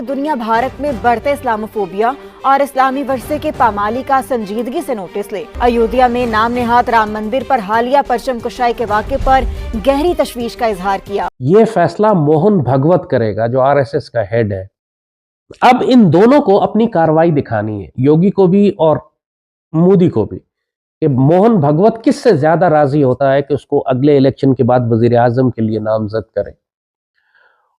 दुनिया भारत में बढ़ते इस्लामोफोबिया और इस्लामी वर्षे के पामाली का संजीदगी से नोटिस ले। अयोध्या में नाम नेहाद राम मंदिर पर हालिया परचम कुशाई के वाक़े पर गहरी तशवीश का इजहार किया। ये फैसला मोहन भगवत करेगा, जो आरएसएस का हेड है। अब इन दोनों को अपनी कार्रवाई दिखानी है, योगी को भी और मोदी को भी, कि मोहन भगवत किससे ज्यादा राजी होता है कि उसको अगले इलेक्शन के बाद वजीर आजम के लिए नामजद करें।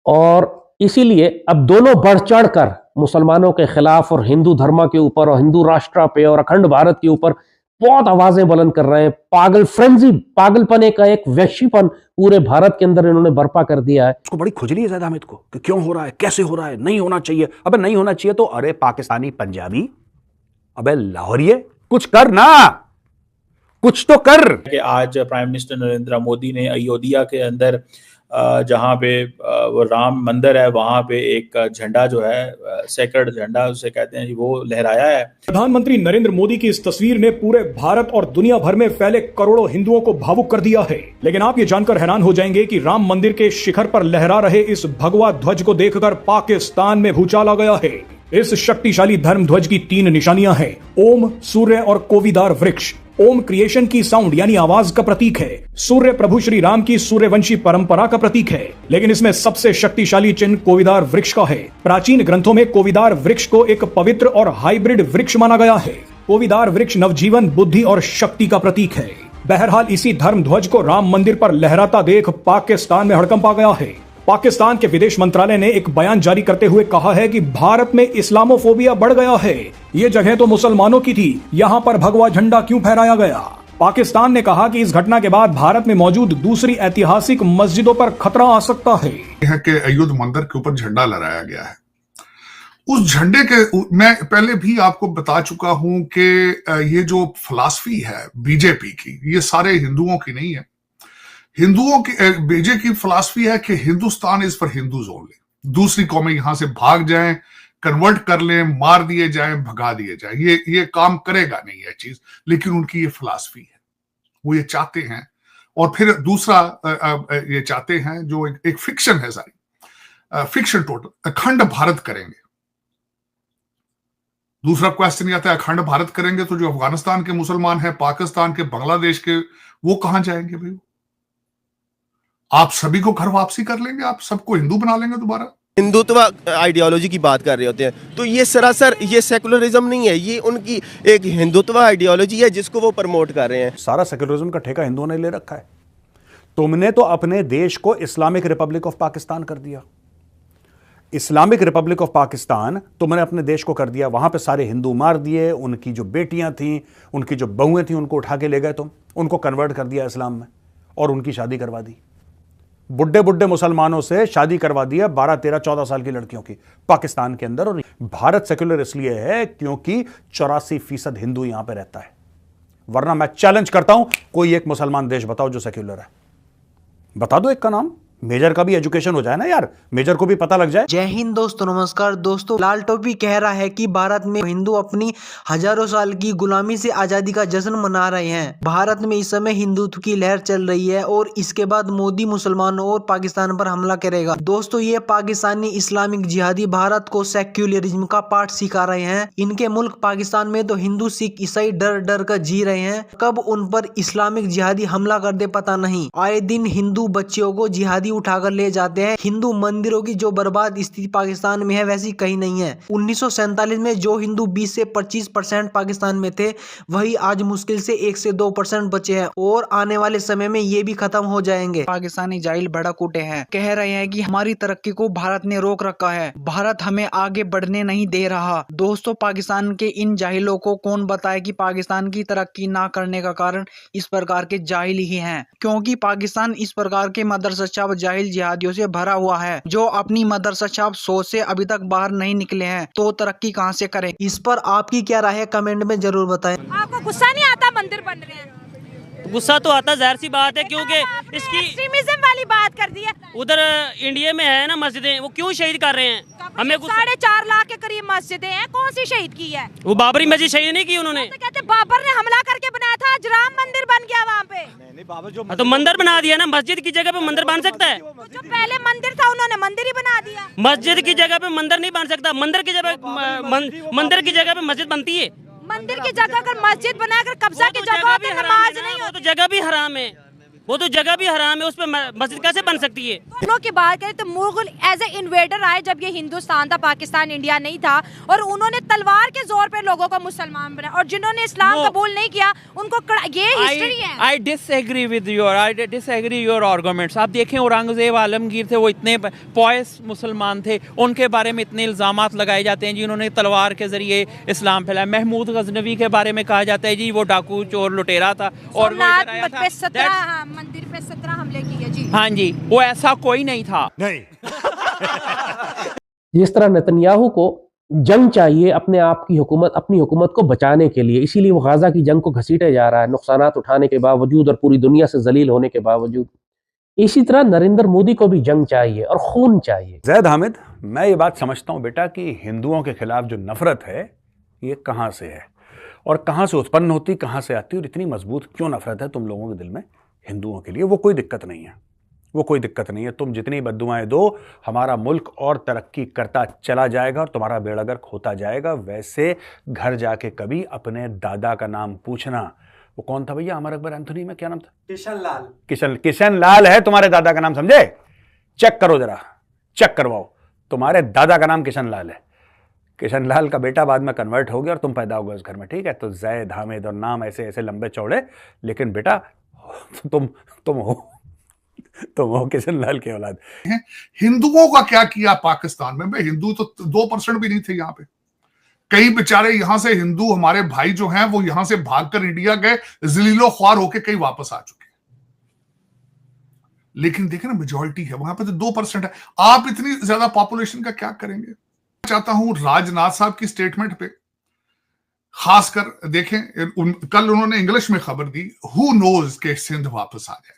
और इसीलिए अब दोनों बढ़ चढ़ कर मुसलमानों के खिलाफ और हिंदू धर्म के ऊपर और हिंदू राष्ट्र पे और अखंड भारत के ऊपर बहुत आवाजें बुलंद कर रहे हैं। पागल फ्रेंजी, पागलपने का एक वैश्यपन पूरे भारत के अंदर इन्होंने बर्पा कर दिया है। उसको बड़ी खुजली है ज़ैद अहमद को कि क्यों हो रहा है, कैसे हो रहा है, नहीं होना चाहिए। अबे नहीं होना चाहिए तो अरे पाकिस्तानी पंजाबी, अबे लाहौरिये, कुछ कर ना, कुछ तो कर। कि आज प्राइम मिनिस्टर नरेंद्र मोदी ने अयोध्या के अंदर जहां पे वो राम मंदिर है वहां पे एक झंडा जो है सेक्रेड झंडा उसे कहते हैं, वो लहराया है। प्रधानमंत्री नरेंद्र मोदी की इस तस्वीर ने पूरे भारत और दुनिया भर में फैले करोड़ों हिंदुओं को भावुक कर दिया है। लेकिन आप ये जानकर हैरान हो जाएंगे कि राम मंदिर के शिखर पर लहरा रहे इस भगवा ध्वज को देखकर पाकिस्तान में भूचाल आ गया है। इस शक्तिशाली धर्म ध्वज की 3 निशानियां हैं: ओम, सूर्य और कोविदार वृक्ष। ओम क्रिएशन की साउंड यानी आवाज का प्रतीक है। सूर्य प्रभु श्री राम की सूर्यवंशी परंपरा का प्रतीक है। लेकिन इसमें सबसे शक्तिशाली चिन्ह कोविदार वृक्ष का है। प्राचीन ग्रंथों में कोविदार वृक्ष को एक पवित्र और हाइब्रिड वृक्ष माना गया है। कोविदार वृक्ष नवजीवन, बुद्धि और शक्ति का प्रतीक है। बहरहाल इसी धर्म ध्वज को राम मंदिर पर लहराता देख पाकिस्तान में हड़कंप आ गया है। पाकिस्तान के विदेश मंत्रालय ने एक बयान जारी करते हुए कहा है कि भारत में इस्लामोफोबिया बढ़ गया है। ये जगह तो मुसलमानों की थी, यहाँ पर भगवा झंडा क्यों फहराया गया? पाकिस्तान ने कहा कि इस घटना के बाद भारत में मौजूद दूसरी ऐतिहासिक मस्जिदों पर खतरा आ सकता है। यह के अयोध्या मंदिर के ऊपर झंडा लहराया गया है। उस झंडे के मैं पहले भी आपको बता चुका हूं कि ये जो फिलॉसफी है बीजेपी की, ये सारे हिंदुओं की नहीं है। हिंदुओं की बीजेपी की फिलॉसफी है कि Hindustan is for Hindus only. दूसरी कौमें यहां से भाग जाएं, कन्वर्ट कर लें, मार दिए जाएं, भगा दिए जाएं, ये काम करेगा नहीं ये चीज। लेकिन उनकी ये फिलॉसफी है, वो ये चाहते हैं। और फिर दूसरा ये चाहते हैं जो एक फिक्शन है, सारी फिक्शन टोटल, अखंड भारत करेंगे। दूसरा क्वेश्चन आता है, अखंड भारत करेंगे तो जो अफगानिस्तान के मुसलमान हैं, पाकिस्तान के, बांग्लादेश के, वो कहां जाएंगे भाई? आप सभी को घर वापसी कर लेंगे, आप सबको हिंदू बना लेंगे दोबारा। हिंदुत्व आइडियोलॉजी की बात कर रहे होते हैं तो ये सरासर ये सेकुलरिज्म नहीं है, ये उनकी एक हिंदुत्व आइडियोलॉजी है जिसको वो प्रमोट कर रहे हैं। सारा सेकुलरिज्म का ठेका हिंदुओं ने ले रखा है। तुमने तो अपने देश को इस्लामिक रिपब्लिक ऑफ पाकिस्तान कर दिया। इस्लामिक रिपब्लिक ऑफ पाकिस्तान तुमने अपने देश को कर दिया। वहां पे सारे हिंदू मार दिए, उनकी जो बेटियां थीं, उनकी जो बहुएं थीं, उनको उठा के ले गए तुम, उनको कन्वर्ट कर दिया इस्लाम में और उनकी शादी करवा दी। बुड्ढे बुड्ढे मुसलमानों से शादी करवा दिया 12, 13, 14 साल की लड़कियों की पाकिस्तान के अंदर। और भारत सेक्युलर इसलिए है क्योंकि 84% हिंदू यहां पे रहता है। वरना मैं चैलेंज करता हूं, कोई एक मुसलमान देश बताओ जो सेक्युलर है, बता दो एक का नाम। मेजर का भी एजुकेशन हो जाए ना यार, मेजर को भी पता लग जाए। जय हिंद दोस्तों, नमस्कार दोस्तों। लाल टोपी कह रहा है कि भारत में हिंदू अपनी हजारों साल की गुलामी से आजादी का जश्न मना रहे हैं। भारत में इस समय हिंदुत्व की लहर चल रही है और इसके बाद मोदी मुसलमानों और पाकिस्तान पर हमला करेगा। दोस्तों, ये पाकिस्तानी इस्लामिक जिहादी भारत को सेक्युलरिज्म का पाठ सिखा रहे हैं। इनके मुल्क पाकिस्तान में तो हिंदू, सिख, ईसाई डर डर कर जी रहे हैं। कब उन पर इस्लामिक जिहादी हमला कर दे पता नहीं। आए दिन हिंदू बच्चियों को जिहादी उठाकर ले जाते हैं। हिंदू मंदिरों की जो बर्बाद स्थिति पाकिस्तान में है वैसी कहीं नहीं है। 1947 में जो हिंदू 20 से 25% पाकिस्तान में थे, वही आज मुश्किल से 1 से 2% बचे हैं और आने वाले समय में ये भी खत्म हो जाएंगे। पाकिस्तानी जाहिल भड़क उठे हैं, कह रहे हैं कि हमारी तरक्की को भारत ने रोक रखा है, भारत हमें आगे बढ़ने नहीं दे रहा। दोस्तों, पाकिस्तान के इन जाहिलों को कौन बताए कि पाकिस्तान की तरक्की ना करने का कारण इस प्रकार के जाहिल ही हैं, क्योंकि पाकिस्तान इस प्रकार के मदरसा जाहिल जिहादियों से भरा हुआ है जो अपनी मदरसा छाप सोच से अभी तक बाहर नहीं निकले हैं, तो तरक्की कहां से करें? इस पर आपकी क्या राय है, कमेंट में जरूर बताएं। आपको गुस्सा नहीं आता मंदिर बन रहे हैं गुस्सा तो आता, जाहिर सी बात है, क्योंकि इसकी एक्सट्रीमिज्म वाली बात कर दी है। उधर इंडिया में है ना मस्जिदें, वो क्यों शहीद कर रहे हैं? हमें 4.5 लाख के करीब मस्जिदें हैं, कौन सी शहीद की है? वो बाबरी मस्जिद शहीद नहीं की उन्होंने। तो कहते बाबर ने हमला करके बनाया था, आज राम मंदिर बन गया वहाँ पे। तो मंदिर बना दिया ना, मस्जिद की जगह पे मंदिर बन सकता है? जो पहले मंदिर था उन्होंने मंदिर ही बना दिया। मस्जिद की जगह पे मंदिर नहीं बन सकता, मंदिर की जगह पे मस्जिद बनती है। मंदिर की जगह अगर मस्जिद बनाकर कब्जा की जगह होती है, नमाज नहीं वो होती। तो जगह भी हराम है, वो तो जगह भी हराम है, उस पर मस्जिद कैसे बन सकती है? दोनों की बात करें तो मुगल एज ए इन्वेडर आए जब ये हिंदुस्तान था, पाकिस्तान इंडिया नहीं था, और उन्होंने तलवार के जोर पे लोगों को मुसलमान बनाया, और जिन्होंने इस्लाम कबूल नहीं किया उनको ये हिस्ट्री है। I disagree with your arguments. आप देखें औरंगजेब आलमगीर थे, वो इतने पॉयस मुसलमान थे, उनके बारे में इतने इल्जामात लगाए जाते हैं जी उन्होंने तलवार के जरिए इस्लाम फैलाया। महमूद गजनवी के बारे में कहा जाता है जी वो डाकू चोर लुटेरा था, और मंदिर पे 17 हमले किए जी। हाँ जी, वो ऐसा कोई नहीं था। नहीं। जिस तरह नेतन्याहू को जंग चाहिए अपने आप की हुकूमत, अपनी हुकूमत को बचाने के लिए, इसीलिए वो गाजा की जंग को घसीटे जा रहा है, नुकसानात उठाने के बावजूद और पूरी दुनिया से जलील होने के बावजूद। इसी तरह नरेंद्र मोदी को भी जंग चाहिए और खून चाहिए। जैद हामिद, मैं ये बात समझता हूं बेटा कि हिंदुओं के खिलाफ जो नफरत है ये कहां से है और कहां से उत्पन्न होती, कहां से आती, और इतनी मजबूत क्यों नफरत है तुम लोगों के दिल में हिंदुओं के लिए। वो कोई दिक्कत नहीं है, वो कोई दिक्कत नहीं है। तुम जितनी बद्दुआएं दो, हमारा मुल्क और तरक्की करता चला जाएगा और तुम्हारा बेड़ा गर्क होता जाएगा। वैसे घर जाके कभी अपने दादा का नाम पूछना। वो कौन था भैया अमर अकबर एंथोनी में, क्या नाम था? किशन लाल। किशन लाल है तुम्हारे दादा का नाम, समझे? चेक करो जरा, चेक करवाओ, तुम्हारे दादा का नाम किशन लाल है। किशन लाल का बेटा बाद में कन्वर्ट हो गया और तुम पैदा हो गए उस घर में, ठीक है? तो जैद हामिद और नाम ऐसे ऐसे लंबे चौड़े, लेकिन बेटा तुम हो किशन लाल के औलाद। हिंदुओं का क्या किया पाकिस्तान में? भाई हिंदू तो 2% भी नहीं थे यहाँ पे। कई बेचारे यहां से हिंदू हमारे भाई जो हैं वो यहां से भागकर इंडिया गए, जलीलो ख्वार होके कई वापस आ चुके। लेकिन देखें ना, मेजॉरिटी है वहां पे, तो 2% है। आप इतनी ज्यादा पॉपुलेशन का क्या करेंगे? चाहता हूं राजनाथ साहब की स्टेटमेंट पे खासकर देखें। कल उन्होंने इंग्लिश में खबर दी, हु नोज के सिंध वापस आ जाए।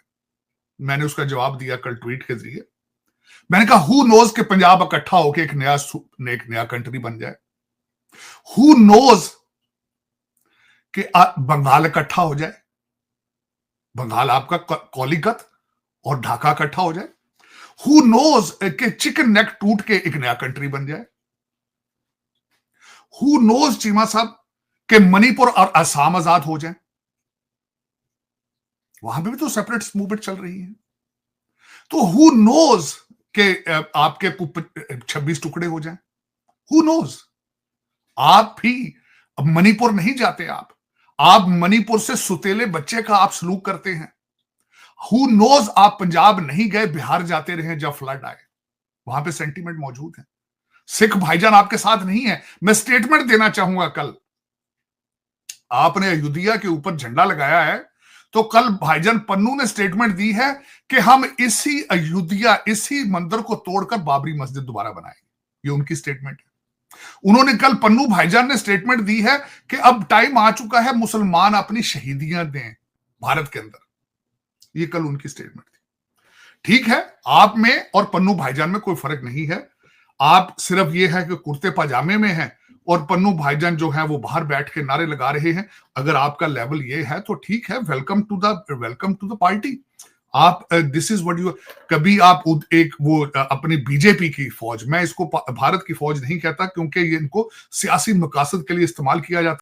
मैंने उसका जवाब दिया कल ट्वीट के जरिए। मैंने कहा हु नोज के पंजाब इकट्ठा होकर एक नया कंट्री बन जाए। हु नोज के बंगाल इकट्ठा हो जाए, बंगाल आपका कोलिकत और ढाका इकट्ठा हो जाए। हु नोज के चिकन नेक टूट के एक नया कंट्री बन जाए। हु नोज चीमा साहब के मणिपुर और असम आजाद हो जाए। वहां पे भी तो सेपरेट मूवमेंट चल रही है। तो हु नोज के आपके 26 टुकड़े हो जाएं। Who knows? आप भी मणिपुर नहीं जाते, आप मणिपुर से सुतेले बच्चे का आप सलूक करते हैं। हु नोज आप पंजाब नहीं गए, बिहार जाते रहे जब फ्लड आए, वहां पे सेंटीमेंट मौजूद है। सिख भाईजान आपके साथ नहीं है। मैं स्टेटमेंट देना चाहूंगा, कल आपने अयोध्या के ऊपर झंडा लगाया है, तो कल भाईजान पन्नू ने स्टेटमेंट दी है कि हम इसी अयोध्या, इसी मंदिर को तोड़कर बाबरी मस्जिद दोबारा बनाएंगे। ये उनकी स्टेटमेंट है। उन्होंने कल पन्नू भाईजान ने स्टेटमेंट दी है कि अब टाइम आ चुका है मुसलमान अपनी शहीदियां दें भारत के अंदर। ये कल उनकी स्टेटमेंट थी। ठीक है, आप में और पन्नू भाईजान में कोई फर्क नहीं है। आप सिर्फ ये है कि कुर्ते पजामे में हैं और पन्नू भाईजान जो है वो बाहर बैठ के नारे लगा रहे हैं। अगर आपका लेवल ये है तो ठीक है, वेलकम टू द पार्टी। आप दिस इज व्हाट यू, कभी आप एक वो अपनी बीजेपी की फौज, मैं इसको भारत की फौज नहीं कहता क्योंकि ये इनको सियासी मकासद के लिए इस्तेमाल किया जाता